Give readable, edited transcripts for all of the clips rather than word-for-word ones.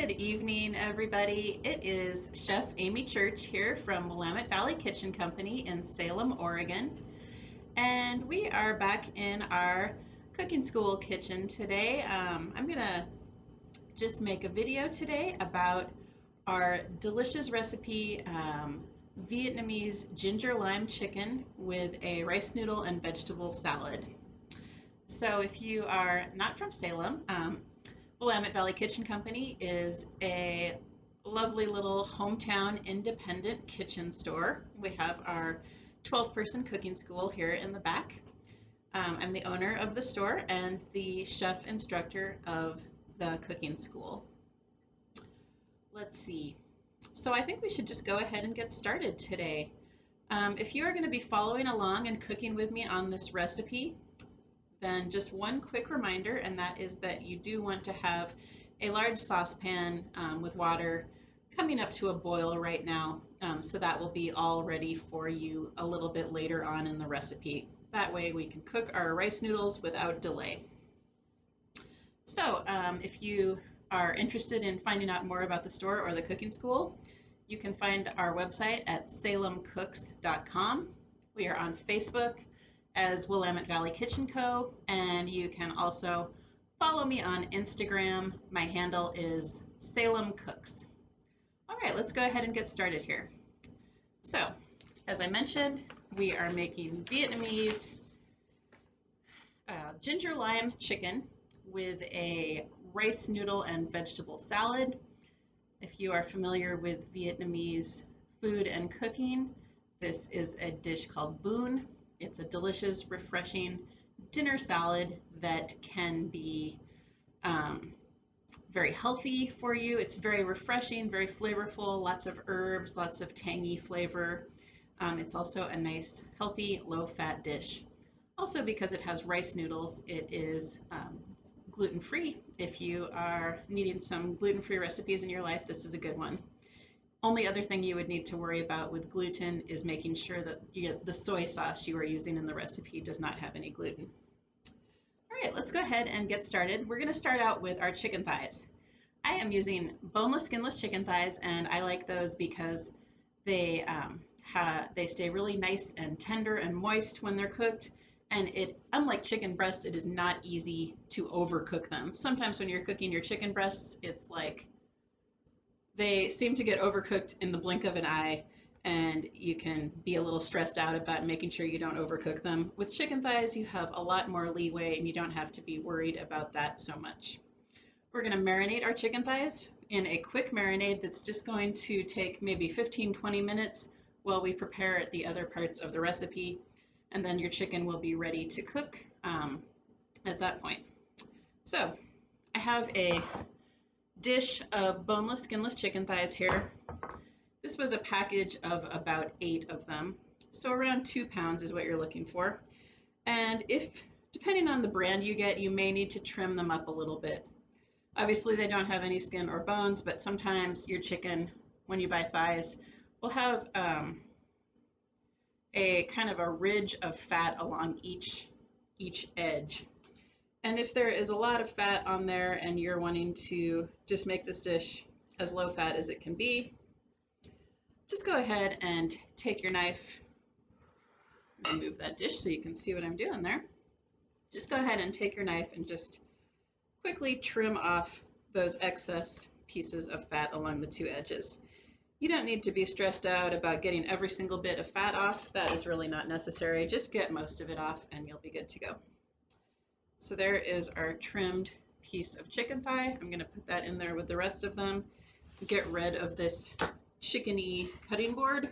Good evening, everybody. It is Chef Amy Church here from Willamette Valley Kitchen Company in Salem, Oregon. And we are back in our cooking school kitchen today. I'm gonna just make a video today about our delicious recipe, Vietnamese ginger lime chicken with a rice noodle and vegetable salad. So if you are not from Salem, Willamette Valley Kitchen Company is a lovely little hometown independent kitchen store. We have our 12-person cooking school here in the back. I'm the owner of the store and the chef instructor of the cooking school. Let's see. So I think we should just go ahead and get started today. If you are going to be following along and cooking with me on this recipe, then just one quick reminder, and that is that you do want to have a large saucepan with water coming up to a boil right now. So that will be all ready for you a little bit later on in the recipe. That way we can cook our rice noodles without delay. So if you are interested in finding out more about the store or the cooking school, you can find our website at salemcooks.com. We are on Facebook as Willamette Valley Kitchen Co. And you can also follow me on Instagram. My handle is Salem Cooks. All right, let's go ahead and get started here. So, as I mentioned, we are making Vietnamese ginger lime chicken with a rice noodle and vegetable salad. If you are familiar with Vietnamese food and cooking, this is a dish called bún. It's a delicious, refreshing dinner salad that can be very healthy for you. It's very refreshing, very flavorful, lots of herbs, lots of tangy flavor. It's also a nice, healthy, low-fat dish. Also, because it has rice noodles, it is gluten-free. If you are needing some gluten-free recipes in your life, this is a good one. Only other thing you would need to worry about with gluten is making sure that the soy sauce you are using in the recipe does not have any gluten. All right, let's go ahead and get started. We're gonna start out with our chicken thighs. I am using boneless, skinless chicken thighs, and I like those because they stay really nice and tender and moist when they're cooked. And unlike chicken breasts, it is not easy to overcook them. Sometimes when you're cooking your chicken breasts, it's like they seem to get overcooked in the blink of an eye, and you can be a little stressed out about making sure you don't overcook them. With chicken thighs, you have a lot more leeway and you don't have to be worried about that so much. We're going to marinate our chicken thighs in a quick marinade that's just going to take maybe 15-20 minutes while we prepare the other parts of the recipe, and then your chicken will be ready to cook at that point. So I have a dish of boneless, skinless chicken thighs here. This was a package of about 8 of them, so around 2 pounds is what you're looking for. And depending on the brand you get, you may need to trim them up a little bit. Obviously they don't have any skin or bones, but sometimes your chicken, when you buy thighs, will have a kind of a ridge of fat along each edge. And if there is a lot of fat on there and you're wanting to just make this dish as low fat as it can be, just go ahead and take your knife, remove that dish so you can see what I'm doing there. Just go ahead and take your knife and just quickly trim off those excess pieces of fat along the 2 edges. You don't need to be stressed out about getting every single bit of fat off. That is really not necessary. Just get most of it off and you'll be good to go. So there is our trimmed piece of chicken thigh. I'm gonna put that in there with the rest of them. Get rid of this chickeny cutting board.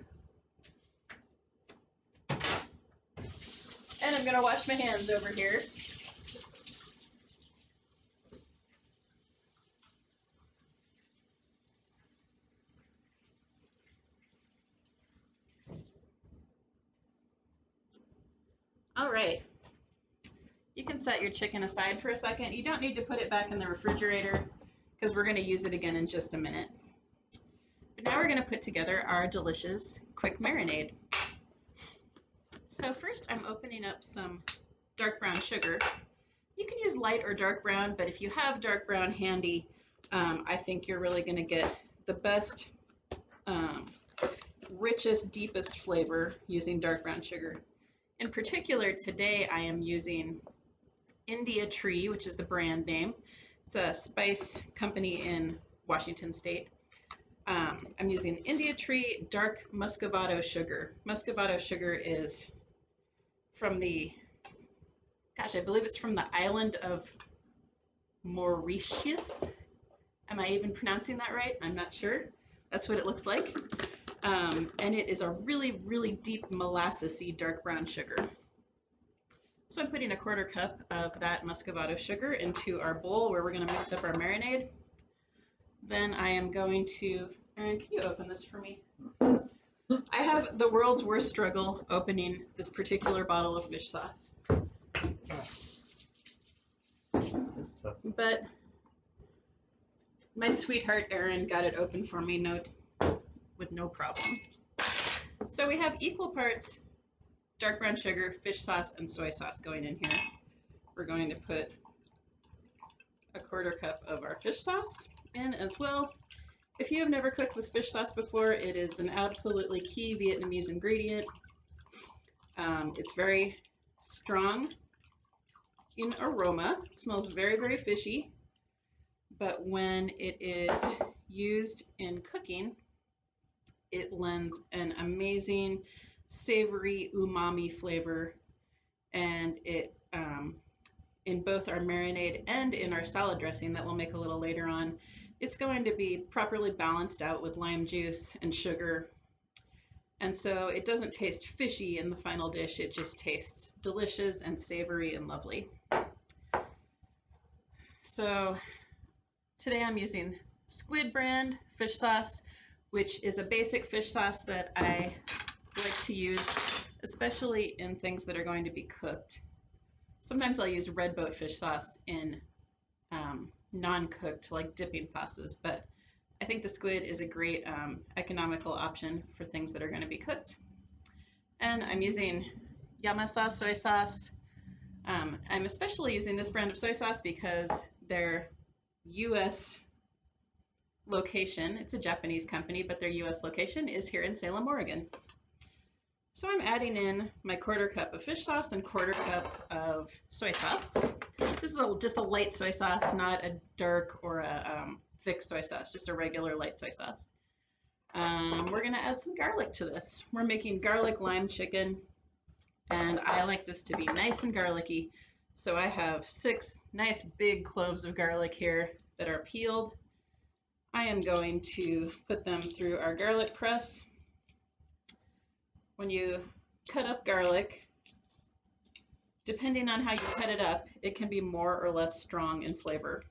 And I'm gonna wash my hands over here. All right. You can set your chicken aside for a second. You don't need to put it back in the refrigerator because we're going to use it again in just a minute. But now we're going to put together our delicious quick marinade. So first I'm opening up some dark brown sugar. You can use light or dark brown, but if you have dark brown handy, I think you're really going to get the best, um, richest, deepest flavor using dark brown sugar. In particular, today I am using India Tree, which is the brand name. It's a spice company in Washington State. I'm using India Tree dark muscovado sugar. Muscovado sugar is from the, gosh, I believe it's from the island of Mauritius. Am I even pronouncing that right? I'm not sure. That's what it looks like. And it is a really, really deep molassesy dark brown sugar. So I'm putting a 1/4 cup of that muscovado sugar into our bowl where we're going to mix up our marinade. Then I am going to, Aaron, can you open this for me? I have the world's worst struggle opening this particular bottle of fish sauce. It's tough. But my sweetheart Aaron got it open for me with no problem. So we have equal parts dark brown sugar, fish sauce, and soy sauce going in here. We're going to put a 1/4 cup of our fish sauce in as well. If you have never cooked with fish sauce before, it is an absolutely key Vietnamese ingredient. It's very strong in aroma. It smells very, very fishy. But when it is used in cooking, it lends an amazing savory umami flavor, and it in both our marinade and in our salad dressing that we'll make a little later on, it's going to be properly balanced out with lime juice and sugar, and so it doesn't taste fishy in the final dish. It just tastes delicious and savory and lovely. So today I'm using Squid brand fish sauce, which is a basic fish sauce that I like to use, especially in things that are going to be cooked. Sometimes I'll use red boat fish sauce in non-cooked, like dipping sauces, but I think the squid is a great economical option for things that are going to be cooked. And I'm using Yamasa soy sauce. I'm especially using this brand of soy sauce because their U.S. location, it's a Japanese company, but their U.S. location is here in Salem, Oregon. So I'm adding in my 1/4 cup of fish sauce and 1/4 cup of soy sauce. This is just a light soy sauce, not a dark or a thick soy sauce, just a regular light soy sauce. We're gonna add some garlic to this. We're making garlic lime chicken, and I like this to be nice and garlicky. So I have 6 nice big cloves of garlic here that are peeled. I am going to put them through our garlic press. When you cut up garlic, depending on how you cut it up, it can be more or less strong in flavor.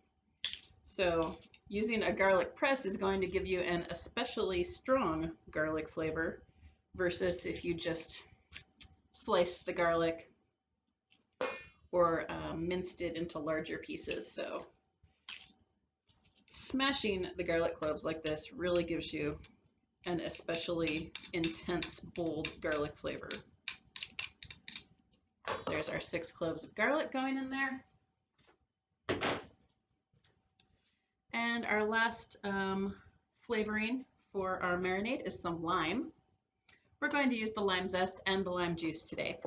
So using a garlic press is going to give you an especially strong garlic flavor versus if you just slice the garlic or minced it into larger pieces. So smashing the garlic cloves like this really gives you an especially intense, bold garlic flavor. There's our 6 cloves of garlic going in there. And our last flavoring for our marinade is some lime. We're going to use the lime zest and the lime juice today.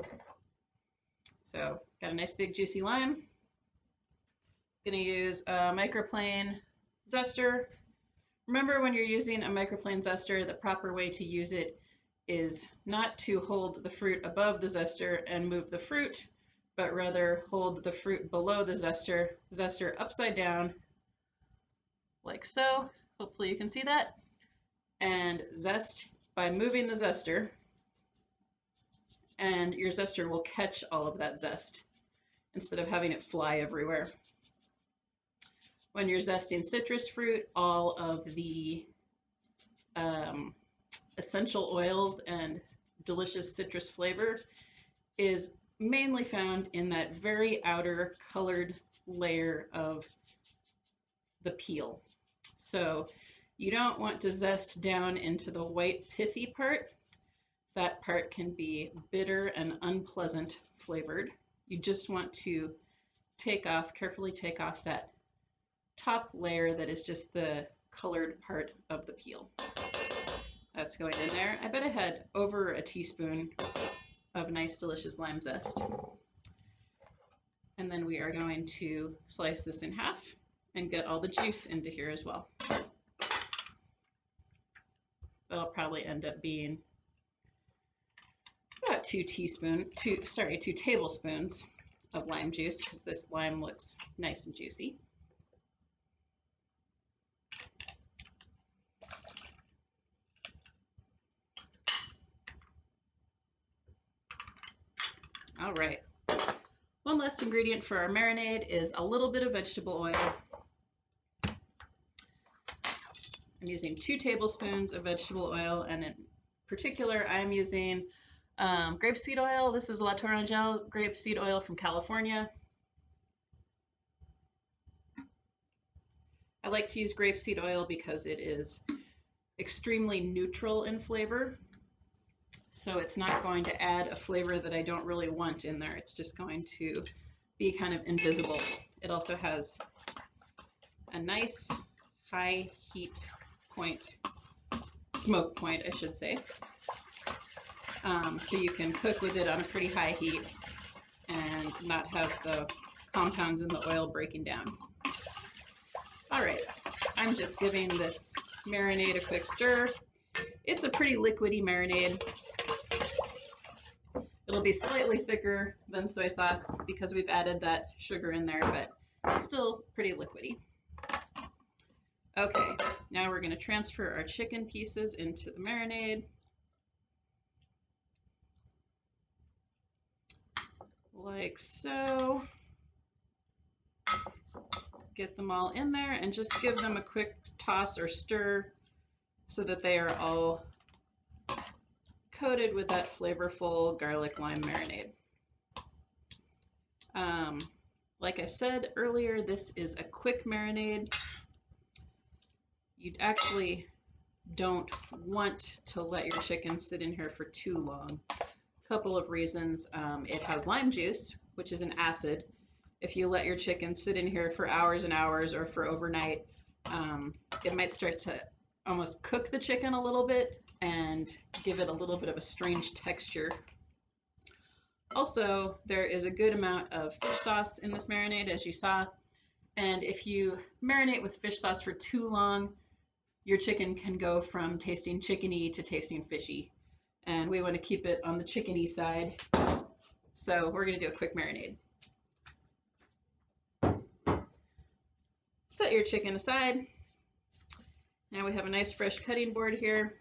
So got a nice big juicy lime. Gonna use a microplane zester. Remember, when you're using a microplane zester, the proper way to use it is not to hold the fruit above the zester and move the fruit, but rather hold the fruit below the zester upside down, like so. Hopefully you can see that. And zest by moving the zester, and your zester will catch all of that zest instead of having it fly everywhere. When you're zesting citrus fruit, all of the essential oils and delicious citrus flavor is mainly found in that very outer colored layer of the peel. So you don't want to zest down into the white pithy part. That part can be bitter and unpleasant flavored. You just want to carefully take off that top layer that is just the colored part of the peel. That's going in there. I bet I had over a teaspoon of nice, delicious lime zest. And then we are going to slice this in half and get all the juice into here as well. That'll probably end up being about 2 tablespoons of lime juice, because this lime looks nice and juicy. All right. One last ingredient for our marinade is a little bit of vegetable oil. I'm using 2 tablespoons of vegetable oil, and in particular, I'm using grapeseed oil. This is La Tourangelle grapeseed oil from California. I like to use grapeseed oil because it is extremely neutral in flavor. So it's not going to add a flavor that I don't really want in there. It's just going to be kind of invisible. It also has a nice high heat point, smoke point, I should say. So you can cook with it on a pretty high heat and not have the compounds in the oil breaking down. All right, I'm just giving this marinade a quick stir. It's a pretty liquidy marinade. It'll be slightly thicker than soy sauce because we've added that sugar in there, but it's still pretty liquidy. Okay, now we're going to transfer our chicken pieces into the marinade. Like so. Get them all in there and just give them a quick toss or stir so that they are all coated with that flavorful garlic lime marinade. Like I said earlier, this is a quick marinade. You actually don't want to let your chicken sit in here for too long. A couple of reasons. It has lime juice, which is an acid. If you let your chicken sit in here for hours and hours or for overnight, it might start to almost cook the chicken a little bit and give it a little bit of a strange texture. Also, there is a good amount of fish sauce in this marinade, as you saw. And if you marinate with fish sauce for too long, your chicken can go from tasting chickeny to tasting fishy. And we want to keep it on the chickeny side. So we're going to do a quick marinade. Set your chicken aside. Now we have a nice fresh cutting board here.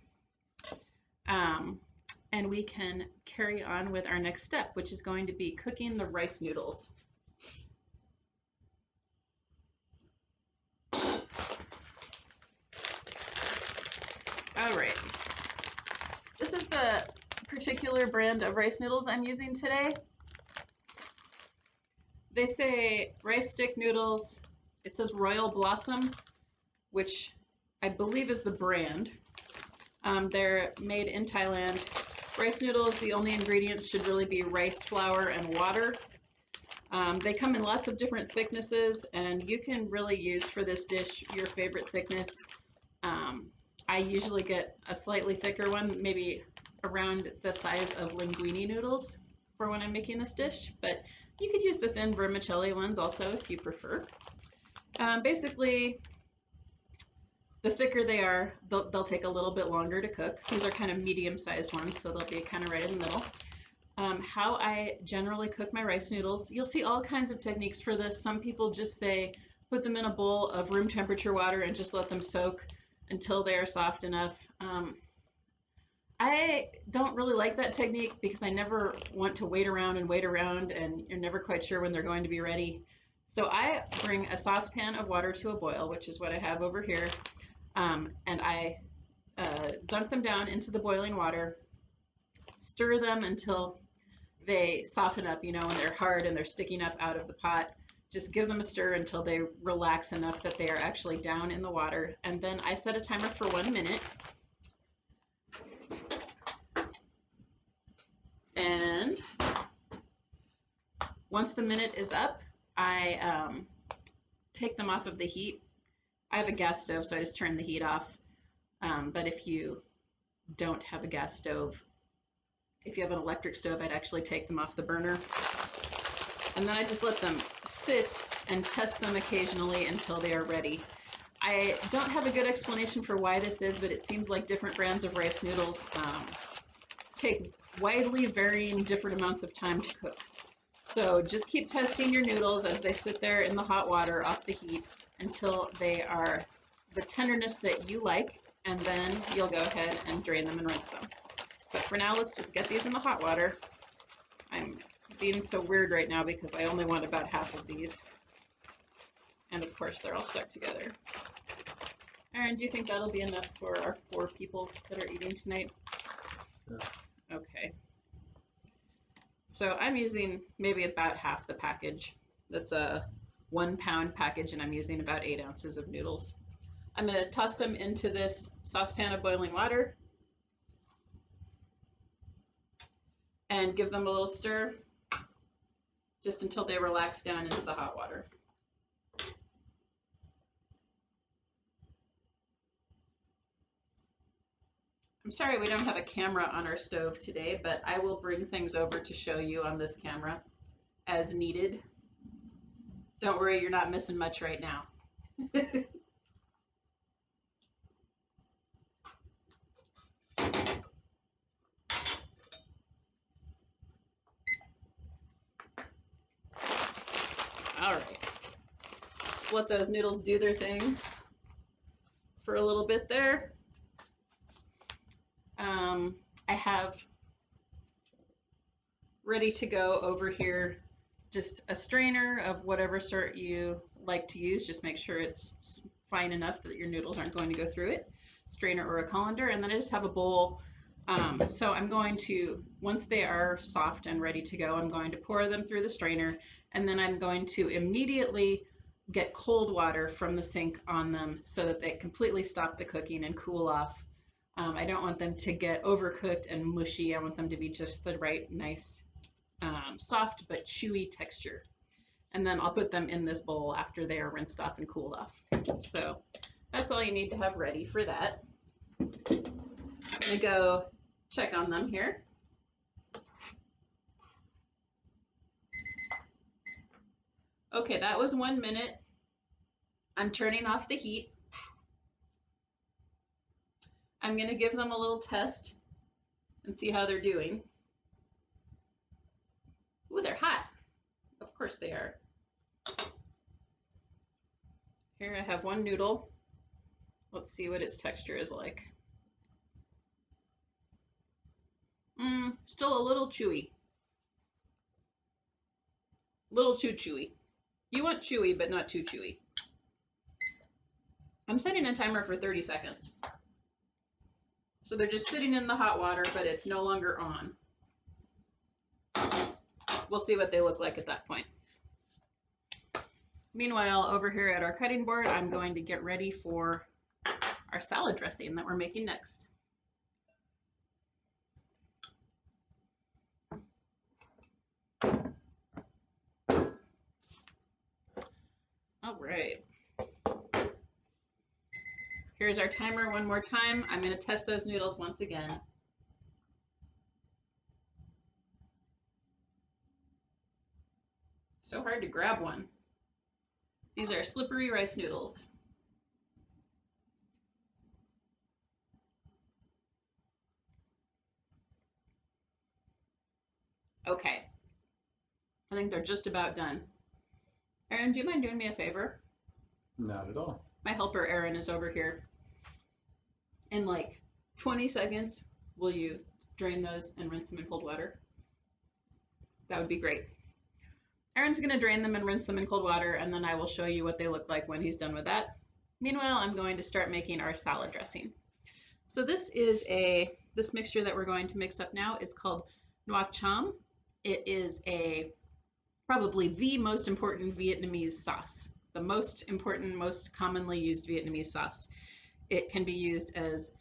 And we can carry on with our next step, which is going to be cooking the rice noodles. All right. This is the particular brand of rice noodles I'm using today. They say rice stick noodles. It says Royal Blossom, which I believe is the brand. They're made in Thailand. Rice noodles, the only ingredients should really be rice flour and water. They come in lots of different thicknesses, and you can really use for this dish your favorite thickness. I usually get a slightly thicker one, maybe around the size of linguine noodles for when I'm making this dish, but you could use the thin vermicelli ones also if you prefer. Basically, the thicker they are, they'll take a little bit longer to cook. These are kind of medium-sized ones, so they'll be kind of right in the middle. How I generally cook my rice noodles, you'll see all kinds of techniques for this. Some people just say put them in a bowl of room temperature water and just let them soak until they are soft enough. I don't really like that technique because I never want to wait around and you're never quite sure when they're going to be ready. So I bring a saucepan of water to a boil, which is what I have over here, and I dunk them down into the boiling water, stir them until they soften up, you know, and they're hard and they're sticking up out of the pot. Just give them a stir until they relax enough that they are actually down in the water. And then I set a timer for 1 minute. And once the minute is up, I take them off of the heat I have a gas stove, so I just turn the heat off. But if you don't have a gas stove, if you have an electric stove, I'd actually take them off the burner. And then I just let them sit and test them occasionally until they are ready. I don't have a good explanation for why this is, but it seems like different brands of rice noodles take widely varying different amounts of time to cook. So just keep testing your noodles as they sit there in the hot water off the heat until they are the tenderness that you like, and then you'll go ahead and drain them and rinse them. But for now, let's just get these in the hot water. I'm being so weird right now because I only want about half of these. And of course, they're all stuck together. Aaron, do you think that'll be enough for our 4 people that are eating tonight? Yeah. Okay. So I'm using maybe about half the package. That's a 1 pound package, and I'm using about 8 ounces of noodles. I'm going to toss them into this saucepan of boiling water and give them a little stir just until they relax down into the hot water. I'm sorry we don't have a camera on our stove today, but I will bring things over to show you on this camera as needed. Don't worry, you're not missing much right now. All right, let's let those noodles do their thing for a little bit there. I have ready to go over here just a strainer of whatever sort you like to use. Just make sure it's fine enough that your noodles aren't going to go through it. Strainer or a colander, and then I just have a bowl. So I'm going to, once they are soft and ready to go, I'm going to pour them through the strainer, and then I'm going to immediately get cold water from the sink on them so that they completely stop the cooking and cool off. I don't want them to get overcooked and mushy. I want them to be just the right, nice, soft but chewy texture. And then I'll put them in this bowl after they are rinsed off and cooled off. So that's all you need to have ready for that. I'm gonna go check on them here. Okay, that was 1 minute. I'm turning off the heat. I'm gonna give them a little test and see how they're doing. Ooh, they're hot. Of course they are. Here I have one noodle. Let's see what its texture is like. Still a little chewy. Little too chewy. You want chewy, but not too chewy. I'm setting a timer for 30 seconds. So they're just sitting in the hot water, but it's no longer on. We'll see what they look like at that point. Meanwhile, over here at our cutting board, I'm going to get ready for our salad dressing that we're making next. All right. Here's our timer one more time. I'm going to test those noodles once again. So hard to grab one. These are slippery rice noodles. Okay. I think they're just about done. Aaron, do you mind doing me a favor? Not at all. My helper, Aaron, is over here. In like 20 seconds, will you drain those and rinse them in cold water? That would be great. Aaron's going to drain them and rinse them in cold water, and then I will show you what they look like when he's done with that. Meanwhile, I'm going to start making our salad dressing. So this mixture that we're going to mix up now is called nuoc cham. It is probably the most important Vietnamese sauce, the most important, most commonly used Vietnamese sauce. It can be used as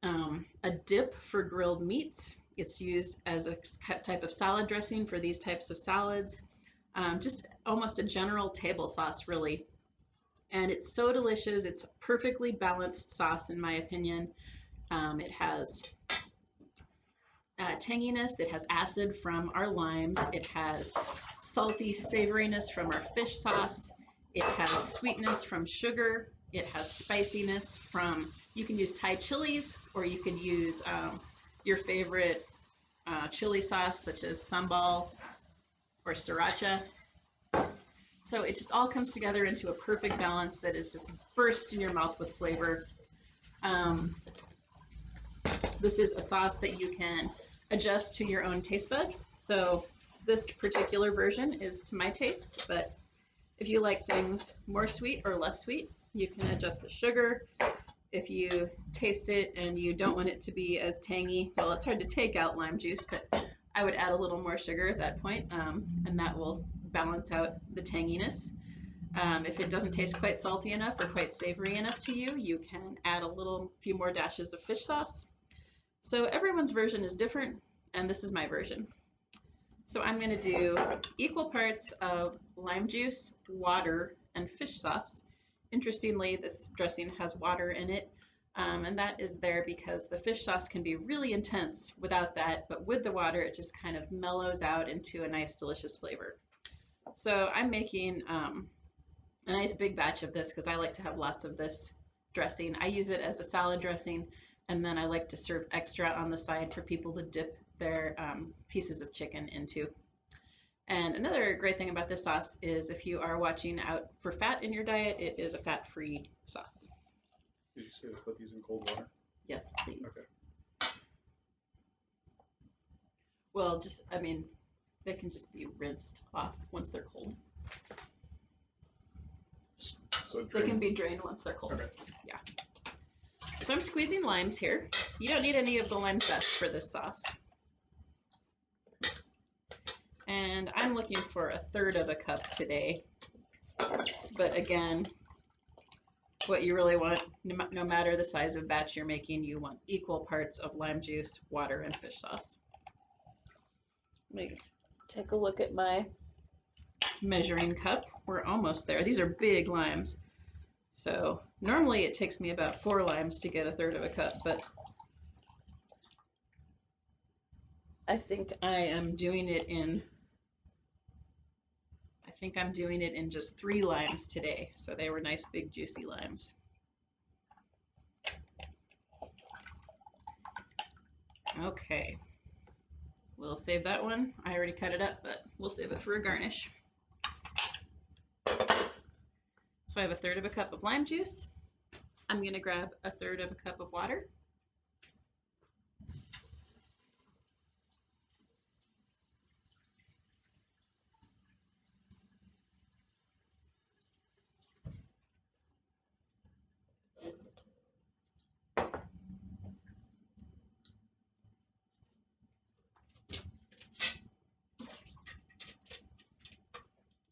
a dip for grilled meats. It's used as a type of salad dressing for these types of salads. Just almost a general table sauce, really. And it's so delicious. It's a perfectly balanced sauce, in my opinion. It has tanginess, it has acid from our limes, it has salty savoriness from our fish sauce, it has sweetness from sugar, it has spiciness from, you can use Thai chilies, or you can use your favorite chili sauce, such as sambal or sriracha. So it just all comes together into a perfect balance that is just bursts in your mouth with flavor. Um, this is a sauce that you can adjust to your own taste buds. So this particular version is to my tastes, but if you like things more sweet or less sweet, you can adjust the sugar. If you taste it and you don't want it to be as tangy, well, it's hard to take out lime juice, but I would add a little more sugar at that point, and that will balance out the tanginess. If it doesn't taste quite salty enough or quite savory enough to you, you can add a few more dashes of fish sauce. So everyone's version is different, and this is my version. So I'm going to do equal parts of lime juice, water, and fish sauce. Interestingly, this dressing has water in it, and that is there because the fish sauce can be really intense without that, but with the water, it just kind of mellows out into a nice, delicious flavor. So I'm making a nice big batch of this because I like to have lots of this dressing. I use it as a salad dressing, and then I like to serve extra on the side for people to dip their pieces of chicken into. And another great thing about this sauce is if you are watching out for fat in your diet, it is a fat-free sauce. Did you say to put these in cold water? Yes, please. Okay. Well, I mean, they can just be rinsed off once they're cold. So they can be drained once they're cold. Okay. Yeah. So I'm squeezing limes here. You don't need any of the lime zest for this sauce. And I'm looking for 1/3 of a cup today. But again, what you really want, no matter the size of batch you're making, you want equal parts of lime juice, water, and fish sauce. Let me take a look at my measuring cup. We're almost there. These are big limes. So normally it takes me about 4 limes to get 1/3 of a cup, but I think I'm doing it in just 3 limes today. So they were nice, big, juicy limes. Okay. We'll save that one. I already cut it up, but we'll save it for a garnish. So I have 1/3 of a cup of lime juice. I'm going to grab 1/3 of a cup of water.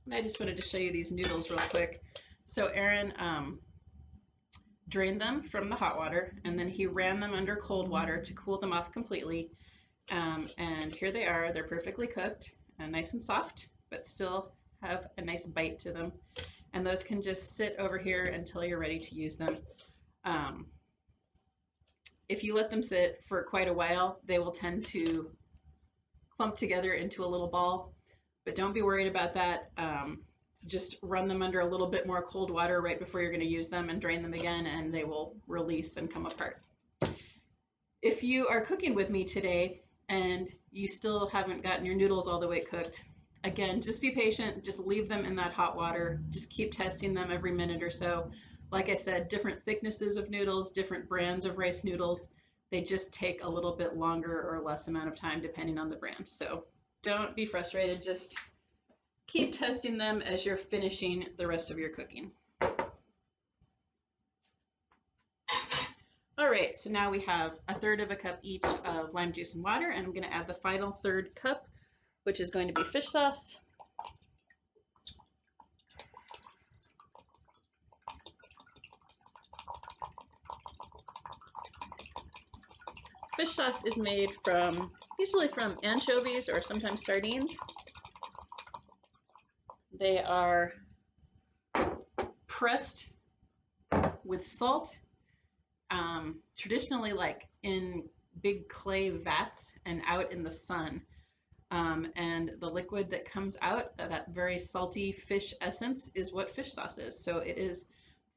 And I just wanted to show you these noodles real quick. So Aaron drained them from the hot water, and then he ran them under cold water to cool them off completely. And here they are. They're perfectly cooked and nice and soft, but still have a nice bite to them. And those can just sit over here until you're ready to use them. If you let them sit for quite a while, they will tend to clump together into a little ball, but don't be worried about that. Just run them under a little bit more cold water right before you're going to use them and drain them again, and they will release and come apart. If you are cooking with me today and you still haven't gotten your noodles all the way cooked, again, just be patient. Just leave them in that hot water. Just keep testing them every minute or so. Like I said, different thicknesses of noodles, different brands of rice noodles, they just take a little bit longer or less amount of time depending on the brand. So don't be frustrated. Just keep testing them as you're finishing the rest of your cooking. All right, so now we have 1/3 of a cup each of lime juice and water, and I'm going to add the final 1/3 cup, which is going to be fish sauce. Fish sauce is made usually from anchovies or sometimes sardines. They are pressed with salt, traditionally like in big clay vats and out in the sun. And the liquid that comes out, that very salty fish essence, is what fish sauce is. So it is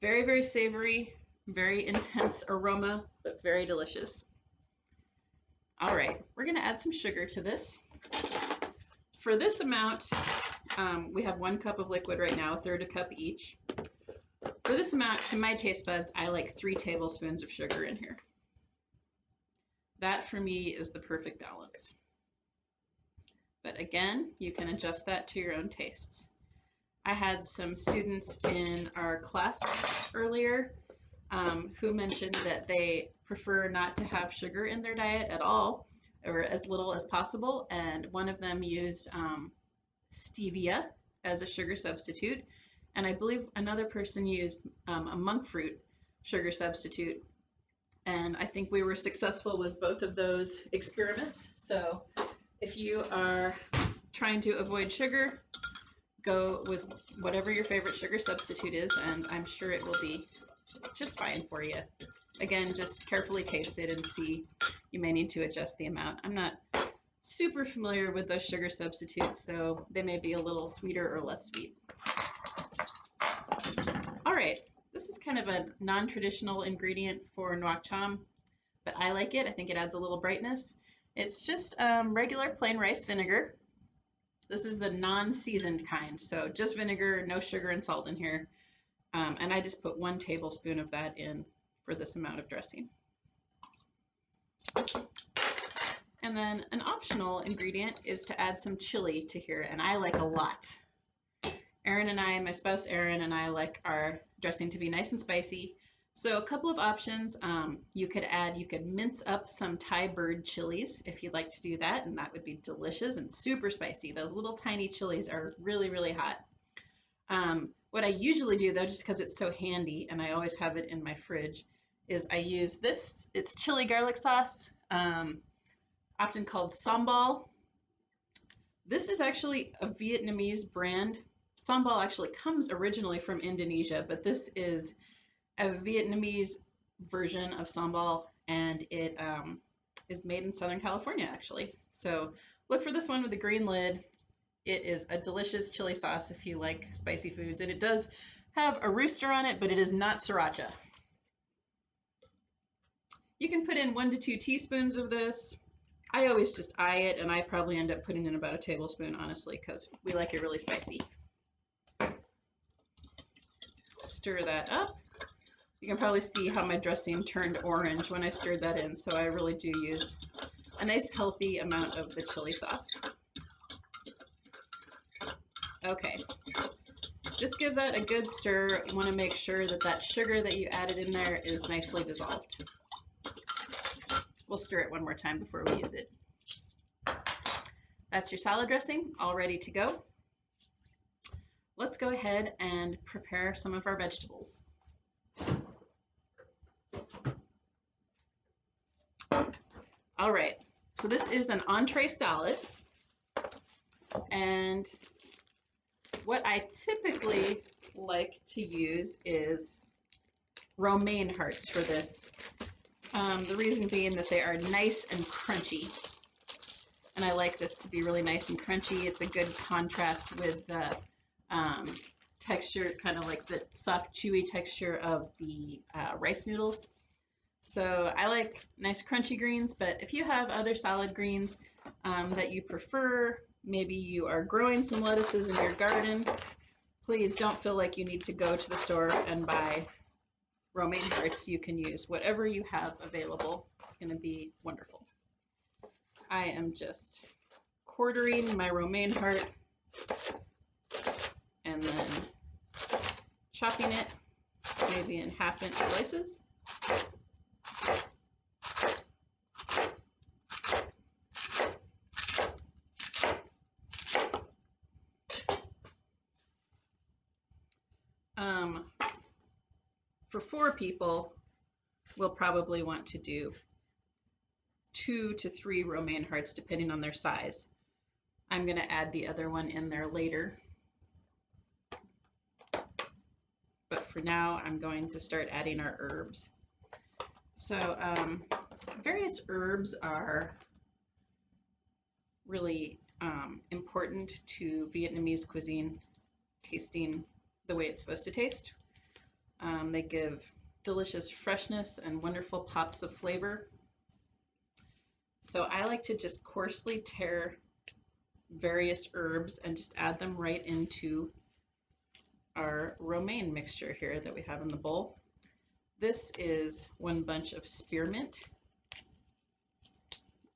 very, very savory, very intense aroma, but very delicious. All right, we're gonna add some sugar to this. For this amount, we have 1 cup of liquid right now, 1/3 cup each. For this amount, to my taste buds, I like 3 tablespoons of sugar in here. That for me is the perfect balance. But again, you can adjust that to your own tastes. I had some students in our class earlier who mentioned that they prefer not to have sugar in their diet at all, or as little as possible. And one of them used stevia as a sugar substitute. And I believe another person used a monk fruit sugar substitute. And I think we were successful with both of those experiments. So if you are trying to avoid sugar, go with whatever your favorite sugar substitute is, and I'm sure it will be just fine for you. Again, just carefully taste it and see. You may need to adjust the amount. I'm not super familiar with those sugar substitutes, so they may be a little sweeter or less sweet. All right, this is kind of a non-traditional ingredient for nuoc cham, but I like it. I think it adds a little brightness. It's just regular plain rice vinegar. This is the non-seasoned kind, so just vinegar, no sugar and salt in here. And I just put 1 tablespoon of that in for this amount of dressing. And then an optional ingredient is to add some chili to here, and I like a lot. Erin and I, my spouse Erin and I, like our dressing to be nice and spicy. So a couple of options. You could mince up some Thai bird chilies if you'd like to do that, and that would be delicious and super spicy. Those little tiny chilies are really, really hot. What I usually do, though, just because it's so handy and I always have it in my fridge, is I use this. It's chili garlic sauce, often called sambal. This is actually a Vietnamese brand. Sambal actually comes originally from Indonesia, but this is a Vietnamese version of sambal, and it is made in Southern California, actually. So look for this one with the green lid. It is a delicious chili sauce if you like spicy foods, and it does have a rooster on it, but it is not sriracha. You can put in 1 to 2 teaspoons of this. I always just eye it, and I probably end up putting in about a tablespoon, honestly, because we like it really spicy. Stir that up. You can probably see how my dressing turned orange when I stirred that in, so I really do use a nice healthy amount of the chili sauce. Okay, just give that a good stir. You want to make sure that that sugar that you added in there is nicely dissolved. We'll stir it one more time before we use it. That's your salad dressing, all ready to go. Let's go ahead and prepare some of our vegetables. All right, so this is an entree salad, and what I typically like to use is romaine hearts for this. The reason being that they are nice and crunchy, and I like this to be really nice and crunchy. It's a good contrast with the texture, kind of like the soft, chewy texture of the rice noodles. So I like nice crunchy greens, but if you have other salad greens that you prefer, maybe you are growing some lettuces in your garden, please don't feel like you need to go to the store and buy romaine hearts. You can use whatever you have available. It's going to be wonderful. I am just quartering my romaine heart and then chopping it maybe in 1/2-inch slices. For 4 people, we'll probably want to do 2 to 3 romaine hearts depending on their size. I'm going to add the other one in there later. But for now, I'm going to start adding our herbs. So various herbs are really important to Vietnamese cuisine tasting the way it's supposed to taste. They give delicious freshness and wonderful pops of flavor. So I like to just coarsely tear various herbs and just add them right into our romaine mixture here that we have in the bowl. This is one bunch of spearmint.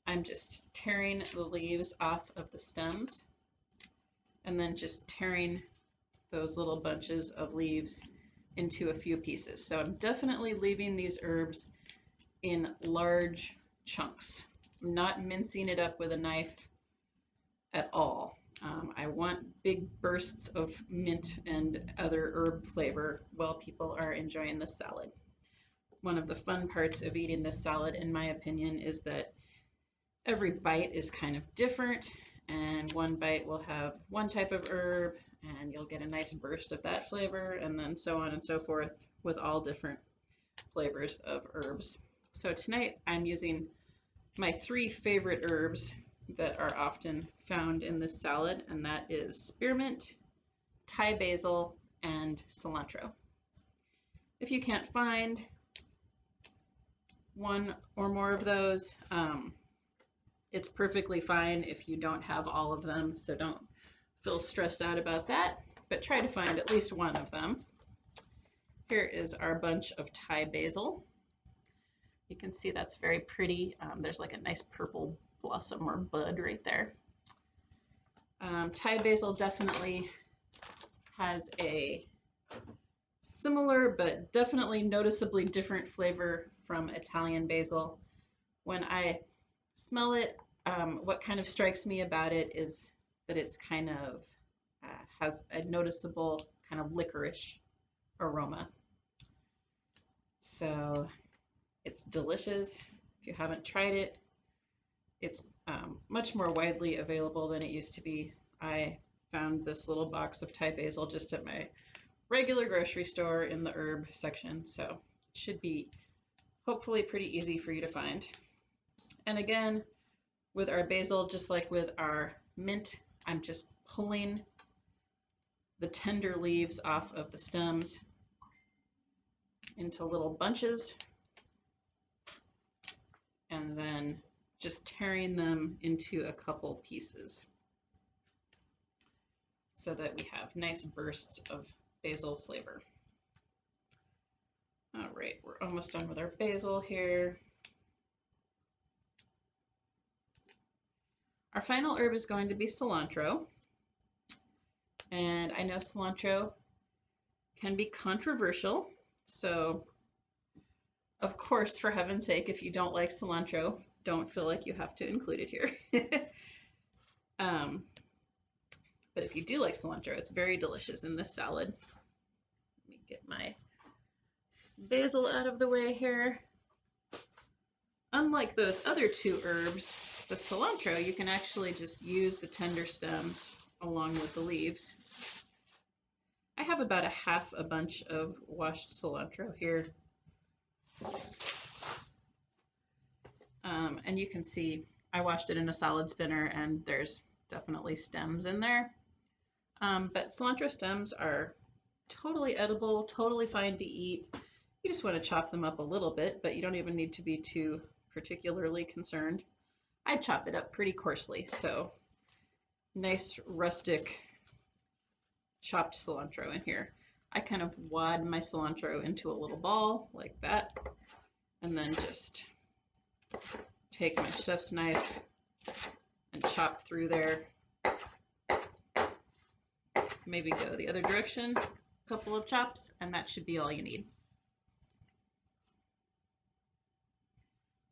I'm just tearing the leaves off of the stems and then just tearing those little bunches of leaves into a few pieces. So I'm definitely leaving these herbs in large chunks. I'm not mincing it up with a knife at all. I want big bursts of mint and other herb flavor while people are enjoying this salad. One of the fun parts of eating this salad, in my opinion, is that every bite is kind of different, and one bite will have one type of herb and you'll get a nice burst of that flavor, and then so on and so forth with all different flavors of herbs. So tonight I'm using my 3 favorite herbs that are often found in this salad, and that is spearmint, Thai basil, and cilantro. If you can't find one or more of those, it's perfectly fine if you don't have all of them, so don't feel stressed out about that, but try to find at least one of them. Here is our bunch of Thai basil. You can see that's very pretty. There's like a nice purple blossom or bud right there. Thai basil definitely has a similar but definitely noticeably different flavor from Italian basil. When I smell it, what kind of strikes me about it is that it's kind of has a noticeable kind of licorice aroma. So it's delicious. If you haven't tried it, it's much more widely available than it used to be. I found this little box of Thai basil just at my regular grocery store in the herb section, so it should be hopefully pretty easy for you to find. And again, with our basil, just like with our mint, I'm just pulling the tender leaves off of the stems into little bunches and then just tearing them into a couple pieces so that we have nice bursts of basil flavor. All right, we're almost done with our basil here. Our final herb is going to be cilantro. And I know cilantro can be controversial, so of course, for heaven's sake, if you don't like cilantro, don't feel like you have to include it here. But if you do like cilantro, it's very delicious in this salad. Let me get my basil out of the way here. Unlike those other 2 herbs, the cilantro, you can actually just use the tender stems along with the leaves. I have about half a bunch of washed cilantro here. And you can see I washed it in a salad spinner and there's definitely stems in there. But cilantro stems are totally edible, totally fine to eat. You just want to chop them up a little bit, but you don't even need to be too particularly concerned. I chop it up pretty coarsely, so nice rustic chopped cilantro in here. I kind of wad my cilantro into a little ball like that, and then just take my chef's knife and chop through there. Maybe go the other direction, a couple of chops, and that should be all you need.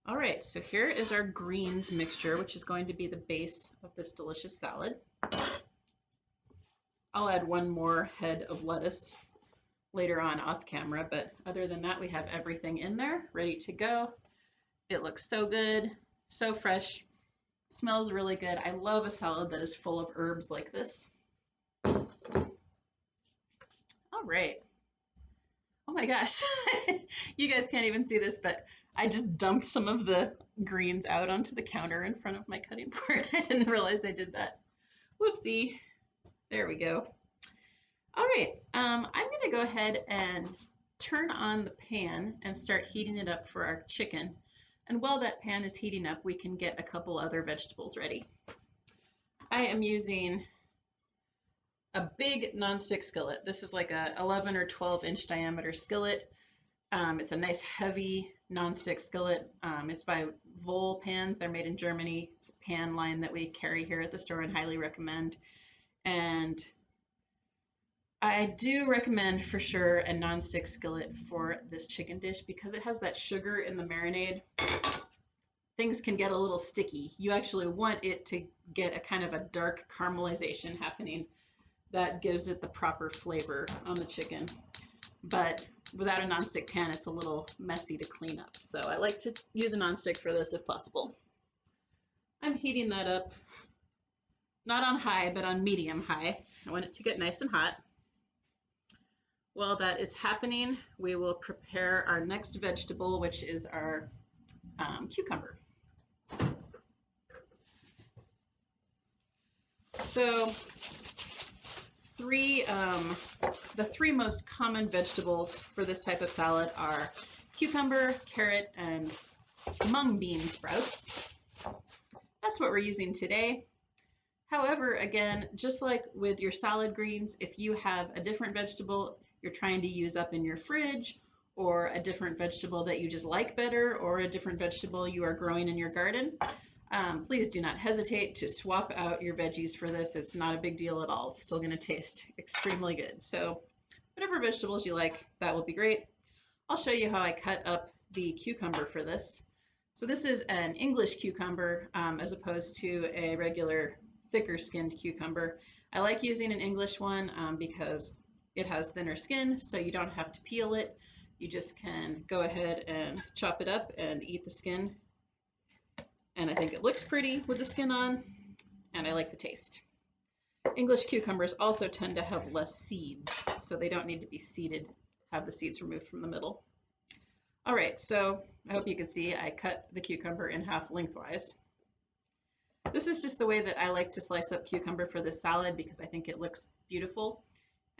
All right, so here is our greens mixture, which is going to be the base of this delicious salad. I'll add one more head of lettuce later on off camera, but other than that, we have everything in there ready to go. It looks so good, so fresh, smells really good. I love a salad that is full of herbs like this. All right, Oh my gosh, you guys can't even see this, but I just dumped some of the greens out onto the counter in front of my cutting board. I didn't realize I did that. Whoopsie. There we go. All right, I'm gonna go ahead and turn on the pan and start heating it up for our chicken. And while that pan is heating up, we can get a couple other vegetables ready. I am using a big nonstick skillet. This is like a 11 or 12-inch diameter skillet. It's a nice heavy nonstick skillet. It's by Vol pans. They're made in Germany. It's a pan line that we carry here at the store and highly recommend. And I do recommend for sure a nonstick skillet for this chicken dish because it has that sugar in the marinade. Things can get a little sticky. You actually want it to get a kind of a dark caramelization happening that gives it the proper flavor on the chicken. But without a nonstick pan, it's a little messy to clean up. So I like to use a nonstick for this if possible. I'm heating that up, not on high, but on medium high. I want it to get nice and hot. While that is happening, we will prepare our next vegetable, which is our cucumber. So the three most common vegetables for this type of salad are cucumber, carrot, and mung bean sprouts. That's what we're using today. However, again, just like with your salad greens, if you have a different vegetable you're trying to use up in your fridge, or a different vegetable that you just like better, or a different vegetable you are growing in your garden, please do not hesitate to swap out your veggies for this. It's not a big deal at all. It's still going to taste extremely good. So whatever vegetables you like, that will be great. I'll show you how I cut up the cucumber for this. So this is an English cucumber as opposed to a regular thicker skinned cucumber. I like using an English one because it has thinner skin, so you don't have to peel it. You just can go ahead and chop it up and eat the skin. And I think it looks pretty with the skin on, and I like the taste. English cucumbers also tend to have less seeds, so they don't need to be seeded, have the seeds removed from the middle. All right, so I hope you can see I cut the cucumber in half lengthwise. This is just the way that I like to slice up cucumber for this salad because I think it looks beautiful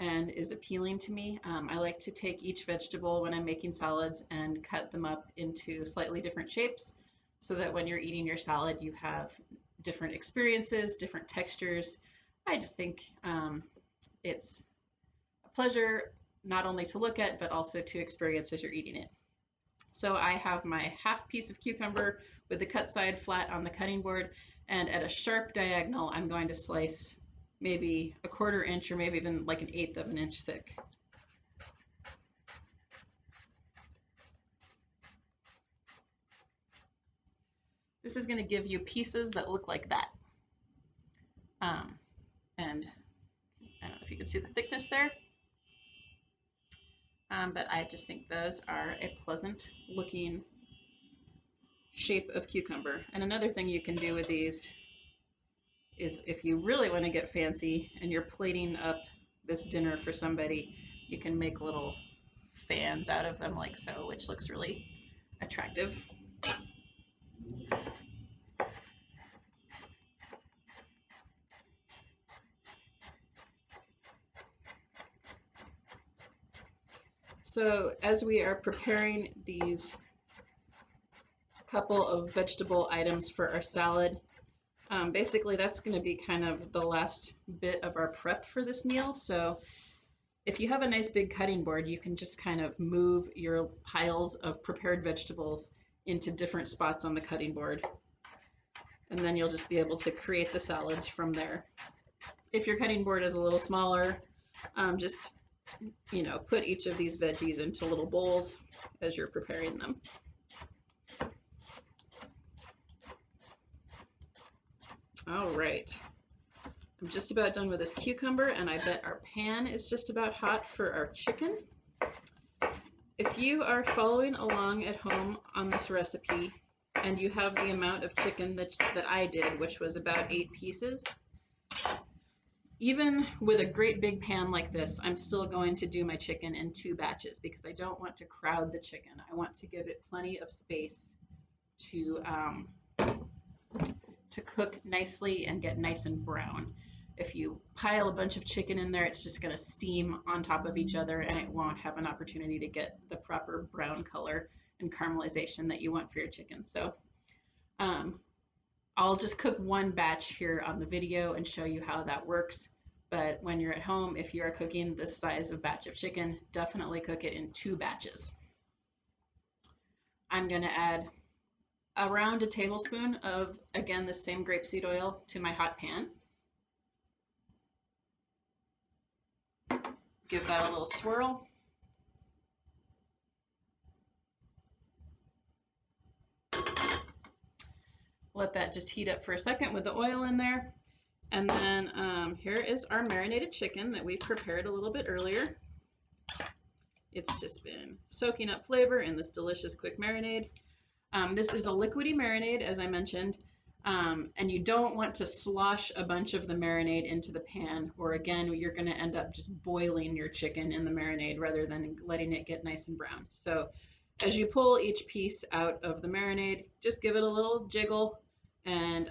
and is appealing to me. I like to take each vegetable when I'm making salads and cut them up into slightly different shapes so that when you're eating your salad, you have different experiences, different textures. I just think it's a pleasure not only to look at, but also to experience as you're eating it. So I have my half piece of cucumber with the cut side flat on the cutting board, and at a sharp diagonal, I'm going to slice maybe a 1/4 inch or maybe even like 1/8 of an inch thick. This is going to give you pieces that look like that. And I don't know if you can see the thickness there, but I just think those are a pleasant looking shape of cucumber. And another thing you can do with these is if you really want to get fancy and you're plating up this dinner for somebody, you can make little fans out of them like so, which looks really attractive. So as we are preparing these couple of vegetable items for our salad, basically that's going to be kind of the last bit of our prep for this meal. So if you have a nice big cutting board, you can just kind of move your piles of prepared vegetables into different spots on the cutting board. And then you'll just be able to create the salads from there. If your cutting board is a little smaller, just, put each of these veggies into little bowls as you're preparing them. All right, I'm just about done with this cucumber, and I bet our pan is just about hot for our chicken. If you are following along at home on this recipe and you have the amount of chicken that I did, which was about 8 pieces, Even with a great big pan like this, I'm still going to do my chicken in 2 batches because I don't want to crowd the chicken. I want to give it plenty of space to cook nicely and get nice and brown. If you pile a bunch of chicken in there, it's just going to steam on top of each other and it won't have an opportunity to get the proper brown color and caramelization that you want for your chicken. So um, I'll just cook 1 batch here on the video and show you how that works. But when you're at home, if you are cooking this size of batch of chicken, definitely cook it in 2 batches. I'm going to add around a tablespoon of, again, the same grapeseed oil to my hot pan. Give that a little swirl. Let that just heat up for a second with the oil in there. And then here is our marinated chicken that we prepared a little bit earlier. It's just been soaking up flavor in this delicious quick marinade. This is a liquidy marinade, as I mentioned, and you don't want to slosh a bunch of the marinade into the pan, or again, you're going to end up just boiling your chicken in the marinade rather than letting it get nice and brown. So as you pull each piece out of the marinade, just give it a little jiggle and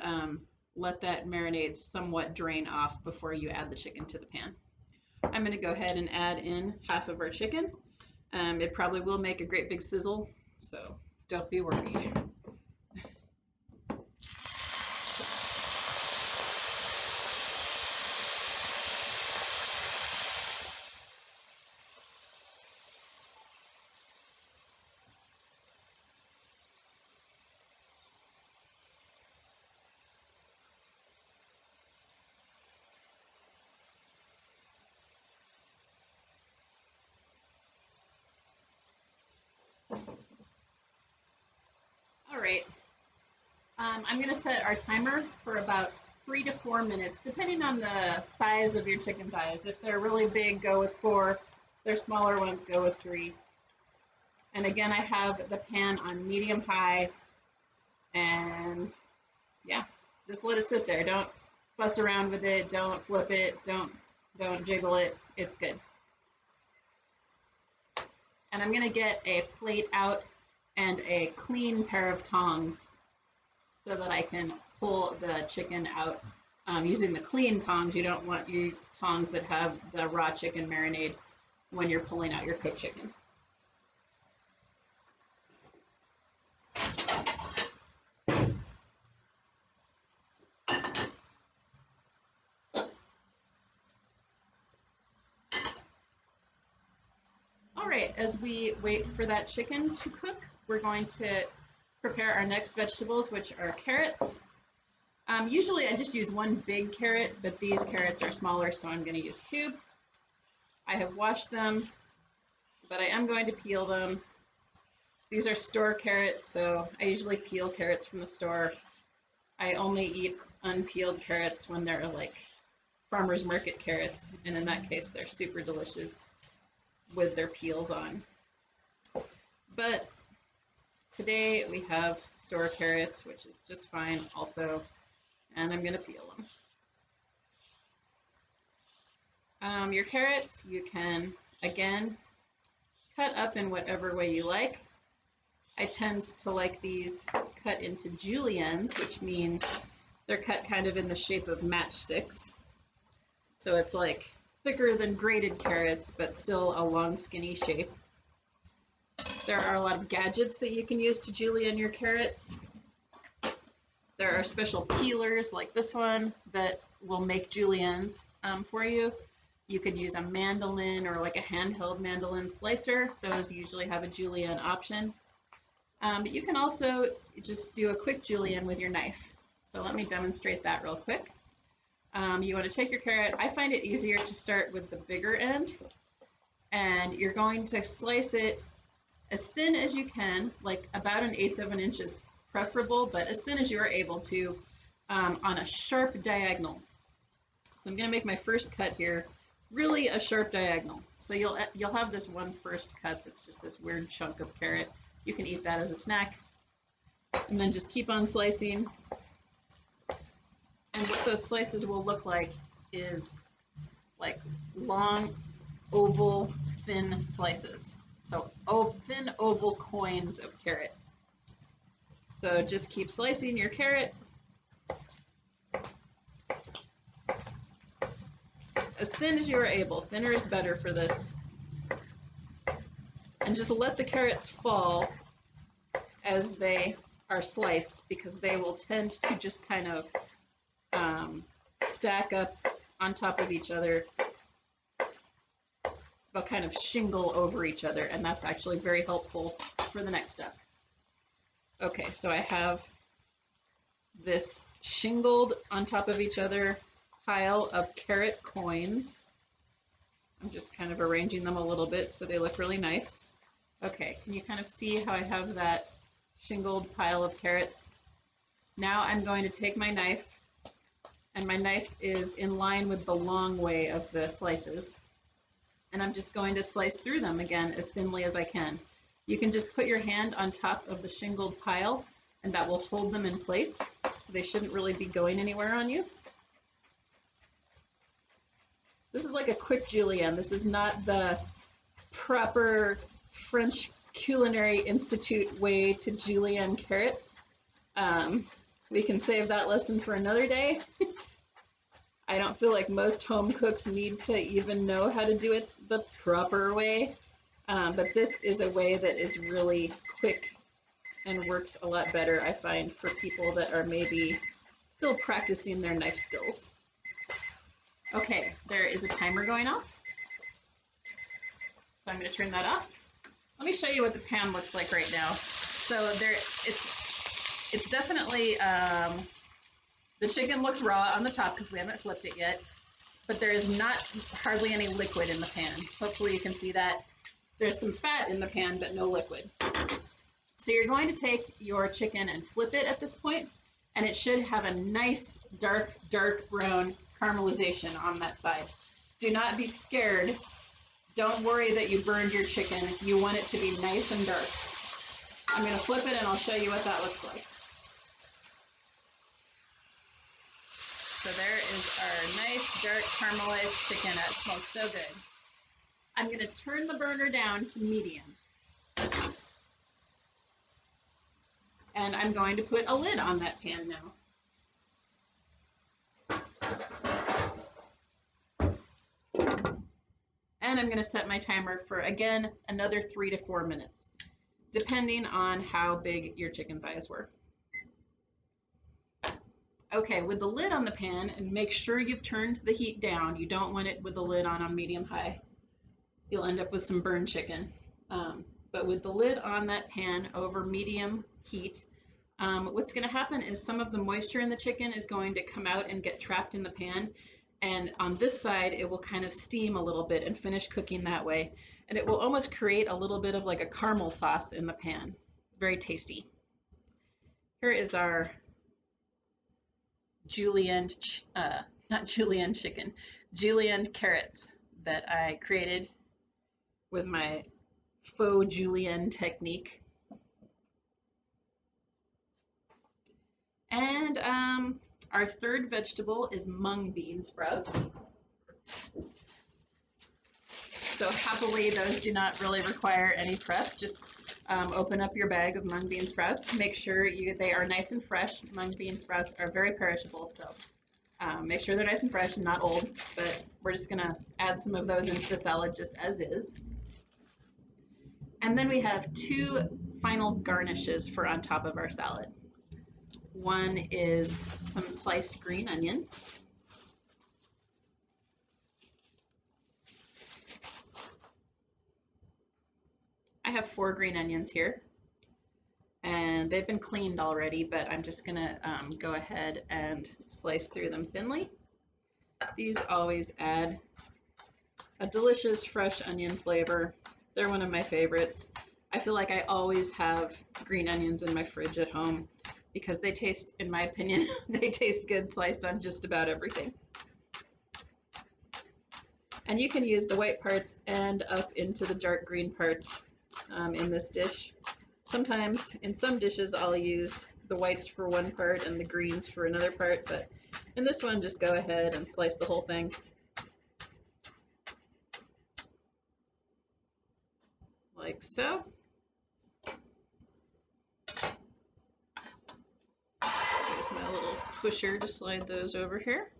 let that marinade somewhat drain off before you add the chicken to the pan. I'm going to go ahead and add in half of our chicken. It probably will make a great big sizzle, so don't be worried. All right, I'm going to set our timer for about 3 to 4 minutes, depending on the size of your chicken thighs. If they're really big, go with 4. If they're smaller ones, go with 3. And again, I have the pan on medium high, and yeah, just let it sit there. Don't fuss around with it. Don't flip it. Don't jiggle it. It's good. And I'm going to get a plate out and a clean pair of tongs so that I can pull the chicken out using the clean tongs. You don't want your tongs that have the raw chicken marinade when you're pulling out your cooked chicken. All right, as we wait for that chicken to cook, we're going to prepare our next vegetables, which are carrots. Usually I just use 1 big carrot, but these carrots are smaller, so I'm going to use 2. I have washed them, but I am going to peel them. These are store carrots, so I usually peel carrots from the store. I only eat unpeeled carrots when they're like farmer's market carrots, and in that case, they're super delicious with their peels on. But today we have store carrots, which is just fine also, and I'm going to peel them. Your carrots, you can, again, cut up in whatever way you like. I tend to like these cut into juliennes, which means they're cut kind of in the shape of matchsticks. So it's like thicker than grated carrots, but still a long, skinny shape. There are a lot of gadgets that you can use to julienne your carrots. There are special peelers like this one that will make juliennes for you. You could use a mandolin or like a handheld mandolin slicer. Those usually have a julienne option. But you can also just do a quick julienne with your knife. So let me demonstrate that real quick. You want to take your carrot. I find it easier to start with the bigger end, and you're going to slice it as thin as you can, like about 1/8 of an inch is preferable, but as thin as you are able to, on a sharp diagonal. So I'm going to make my first cut here, really a sharp diagonal. So you'll have this one first cut that's just this weird chunk of carrot. You can eat that as a snack, and then just keep on slicing. And what those slices will look like is like long, oval, thin slices. So thin oval coins of carrot. So just keep slicing your carrot as thin as you are able. Thinner is better for this. And just let the carrots fall as they are sliced, because they will tend to just kind of stack up on top of each other. They'll kind of shingle over each other, and that's actually very helpful for the next step. Okay, so I have this shingled on top of each other pile of carrot coins. I'm just kind of arranging them a little bit so they look really nice. Okay, can you kind of see how I have that shingled pile of carrots? Now I'm going to take my knife, and my knife is in line with the long way of the slices, and I'm just going to slice through them again as thinly as I can. You can just put your hand on top of the shingled pile, and that will hold them in place, so they shouldn't really be going anywhere on you. This is like a quick julienne. This is not the proper French Culinary Institute way to julienne carrots. We can save that lesson for another day. I don't feel like most home cooks need to even know how to do it the proper way, but this is a way that is really quick and works a lot better, I find, for people that are maybe still practicing their knife skills. Okay, there is a timer going off, so I'm going to turn that off. Let me show you what the pan looks like right now. So it's definitely, the chicken looks raw on the top because we haven't flipped it yet, but there is not hardly any liquid in the pan. Hopefully you can see that. There's some fat in the pan, but no liquid. So you're going to take your chicken and flip it at this point, and it should have a nice dark brown caramelization on that side. Do not be scared. Don't worry that you burned your chicken. You want it to be nice and dark. I'm going to flip it and I'll show you what that looks like. So there is our nice dark caramelized chicken. That smells so good. I'm going to turn the burner down to medium. And I'm going to put a lid on that pan now. And I'm going to set my timer for, again, another 3 to 4 minutes, depending on how big your chicken thighs were. Okay, with the lid on the pan, and make sure you've turned the heat down. You don't want it with the lid on medium-high. You'll end up with some burned chicken. But with the lid on that pan over medium heat, what's going to happen is some of the moisture in the chicken is going to come out and get trapped in the pan. And on this side, it will kind of steam a little bit and finish cooking that way. And it will almost create a little bit of like a caramel sauce in the pan. Very tasty. Here is our julienne, not julienne chicken, julienne carrots that I created with my faux julienne technique. And our third vegetable is mung bean sprouts. So happily, those do not really require any prep. Just open up your bag of mung bean sprouts. Make sure they are nice and fresh. Mung bean sprouts are very perishable, so make sure they're nice and fresh and not old. But we're just going to add some of those into the salad just as is. And then we have 2 final garnishes for on top of our salad. One is some sliced green onion. I have 4 green onions here, and they've been cleaned already, but I'm just gonna go ahead and slice through them thinly. These always add a delicious fresh onion flavor. They're one of my favorites. I feel like I always have green onions in my fridge at home because they taste, in my opinion, they taste good sliced on just about everything. And you can use the white parts and up into the dark green parts in this dish. Sometimes in some dishes I'll use the whites for one part and the greens for another part, but in this one just go ahead and slice the whole thing. like so. Use my little pusher to slide those over here.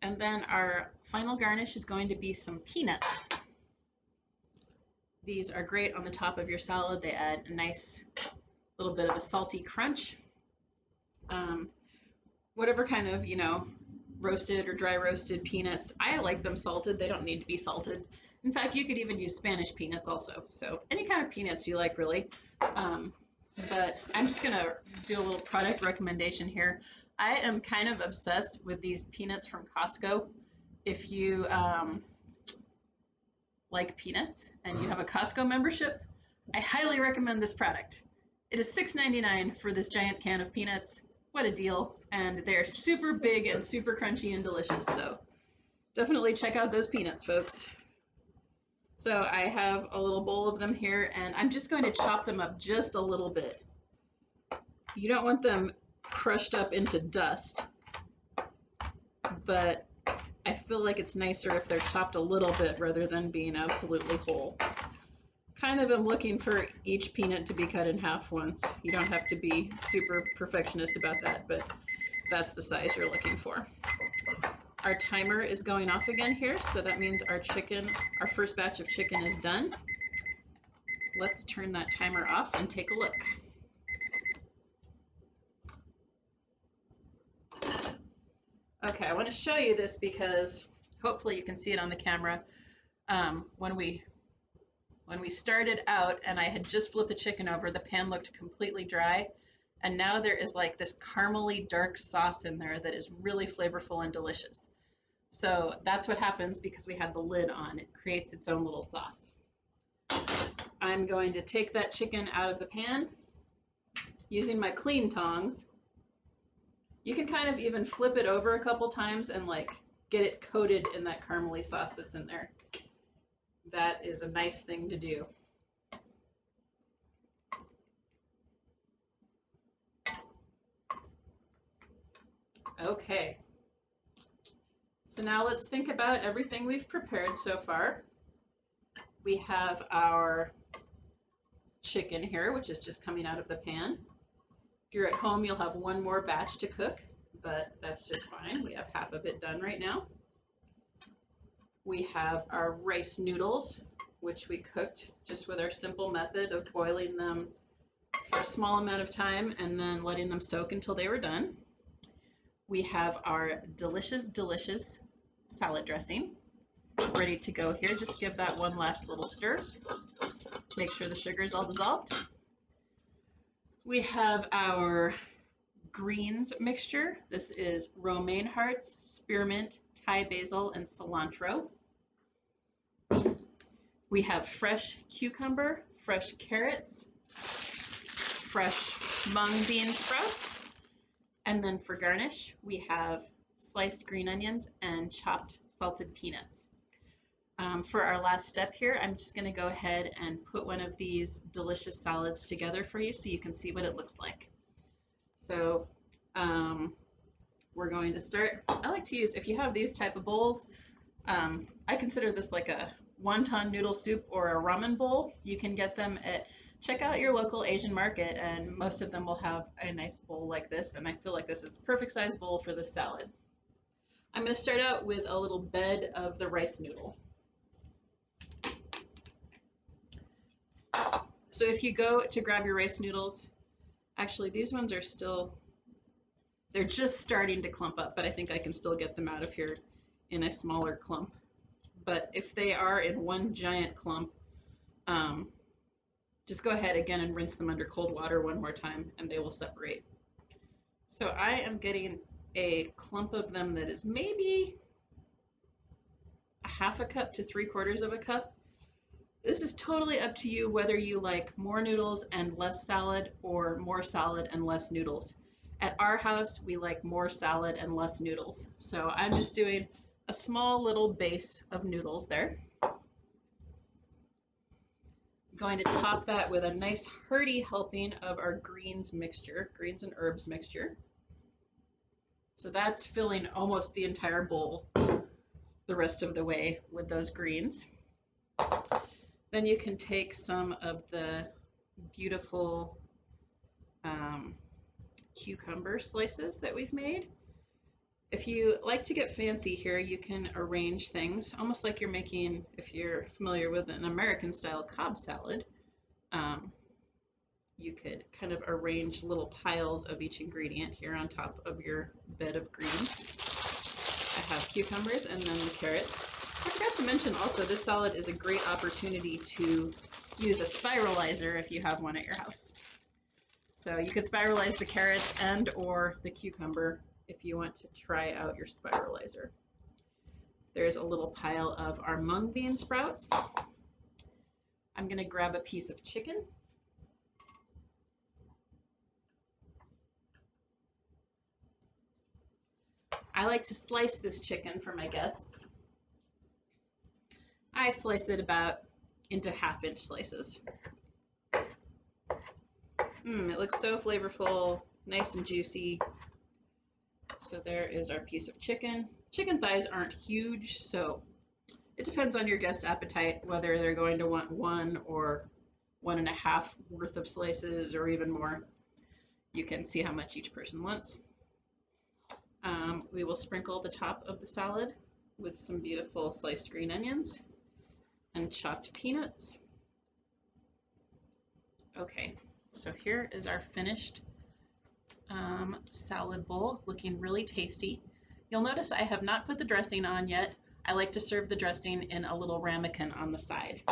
And then our final garnish is going to be some peanuts. These are great on the top of your salad. They add a nice little bit of a salty crunch. Whatever kind of, roasted or dry roasted peanuts, I like them salted. They don't need to be salted. In fact, you could even use Spanish peanuts also. So any kind of peanuts you like, really. But I'm just gonna do a little product recommendation here. I am kind of obsessed with these peanuts from Costco. If you like peanuts and you have a Costco membership, I highly recommend this product. It is $6.99 for this giant can of peanuts. What a deal. And they're super big and super crunchy and delicious. So definitely check out those peanuts, folks. So I have a little bowl of them here, and I'm just going to chop them up just a little bit. You don't want them crushed up into dust, but I feel like it's nicer if they're chopped a little bit rather than being absolutely whole. Kind of am looking for each peanut to be cut in half once. You don't have to be super perfectionist about that, but that's the size you're looking for. Our timer is going off again here, so that means our first batch of chicken is done. Let's turn that timer off and take a look. Okay, I want to show you this because hopefully you can see it on the camera. When we started out and I had just flipped the chicken over, the pan looked completely dry, and now there is like this caramely dark sauce in there that is really flavorful and delicious. So that's what happens because we had the lid on. It creates its own little sauce. I'm going to take that chicken out of the pan using my clean tongs. You can kind of even flip it over a couple times and like get it coated in that caramely sauce that's in there. That is a nice thing to do. Okay. So now let's think about everything we've prepared so far. We have our chicken here, which is just coming out of the pan. If you're at home, you'll have one more batch to cook, but that's just fine. We have half of it done right now. We have our rice noodles, which we cooked just with our simple method of boiling them for a small amount of time and then letting them soak until they were done. We have our delicious, delicious salad dressing ready to go here. Just give that one last little stir. Make sure the sugar is all dissolved. We have our greens mixture. This is romaine hearts, spearmint, Thai basil, and cilantro. We have fresh cucumber, fresh carrots, fresh mung bean sprouts, and then for garnish, we have sliced green onions and chopped salted peanuts. For our last step here, I'm just going to go ahead and put one of these delicious salads together for you so you can see what it looks like. So we're going to start. I like to use, if you have these type of bowls, I consider this like a wonton noodle soup or a ramen bowl. You can get them at, check out your local Asian market, and most of them will have a nice bowl like this, and I feel like this is the perfect size bowl for this salad. I'm going to start out with a little bed of the rice noodle. So if you go to grab your rice noodles, actually these ones are still, they're just starting to clump up, but I think I can still get them out of here in a smaller clump. But if they are in one giant clump, just go ahead again and rinse them under cold water one more time and they will separate. So I am getting a clump of them that is maybe a half a cup to 3/4 of a cup. This is totally up to you whether you like more noodles and less salad or more salad and less noodles. At our house, we like more salad and less noodles. So I'm just doing a small little base of noodles there. I'm going to top that with a nice hearty helping of our greens mixture, greens and herbs mixture. So that's filling almost the entire bowl. the rest of the way with those greens. Then you can take some of the beautiful cucumber slices that we've made. If you like to get fancy here, you can arrange things almost like you're making, if you're familiar with an American style Cobb salad, you could kind of arrange little piles of each ingredient here on top of your bed of greens. I have cucumbers and then the carrots. I forgot to mention also, this salad is a great opportunity to use a spiralizer if you have one at your house. So you could spiralize the carrots and or the cucumber if you want to try out your spiralizer. There's a little pile of our mung bean sprouts. I'm going to grab a piece of chicken. I like to slice this chicken for my guests. I slice it about into 1/2-inch slices. It looks so flavorful, nice and juicy. So there is our piece of chicken. Chicken thighs aren't huge, so it depends on your guest's appetite, whether they're going to want 1 or 1.5 worth of slices or even more. You can see how much each person wants. We will sprinkle the top of the salad with some beautiful sliced green onions and chopped peanuts. Okay, so here is our finished salad bowl, looking really tasty. You'll notice I have not put the dressing on yet. I like to serve the dressing in a little ramekin on the side.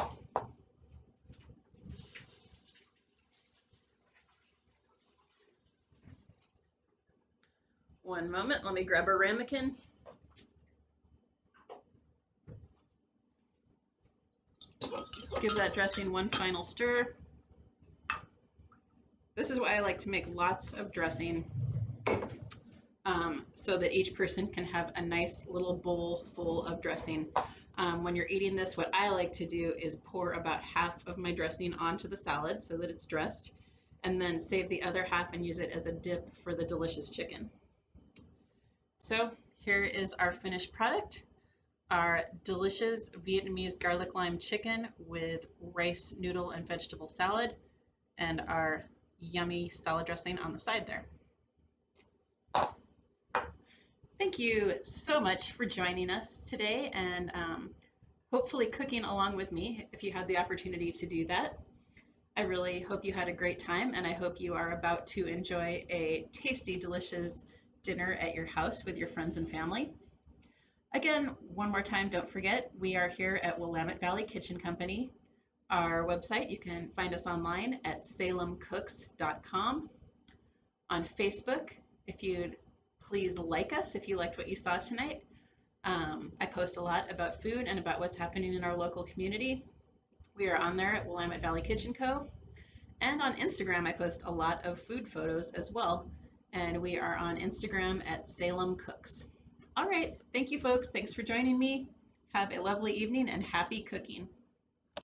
One moment, let me grab a ramekin. Give that dressing one final stir. This is why I like to make lots of dressing, so that each person can have a nice little bowl full of dressing. When you're eating this, what I like to do is pour about 1/2 of my dressing onto the salad so that it's dressed, and then save the other 1/2 and use it as a dip for the delicious chicken. So here is our finished product, our delicious Vietnamese garlic lime chicken with rice, noodle, and vegetable salad, and our yummy salad dressing on the side there. Thank you so much for joining us today and hopefully cooking along with me if you had the opportunity to do that. I really hope you had a great time, and I hope you are about to enjoy a tasty, delicious dinner at your house with your friends and family. Again, one more time, don't forget, we are here at Willamette Valley Kitchen Company. Our website, you can find us online at salemcooks.com. On Facebook, if you'd please like us if you liked what you saw tonight. I post a lot about food and about what's happening in our local community. We are on there at Willamette Valley Kitchen Co. And on Instagram, I post a lot of food photos as well. And we are on Instagram at Salem Cooks. All right, thank you folks. Thanks for joining me. Have a lovely evening and happy cooking.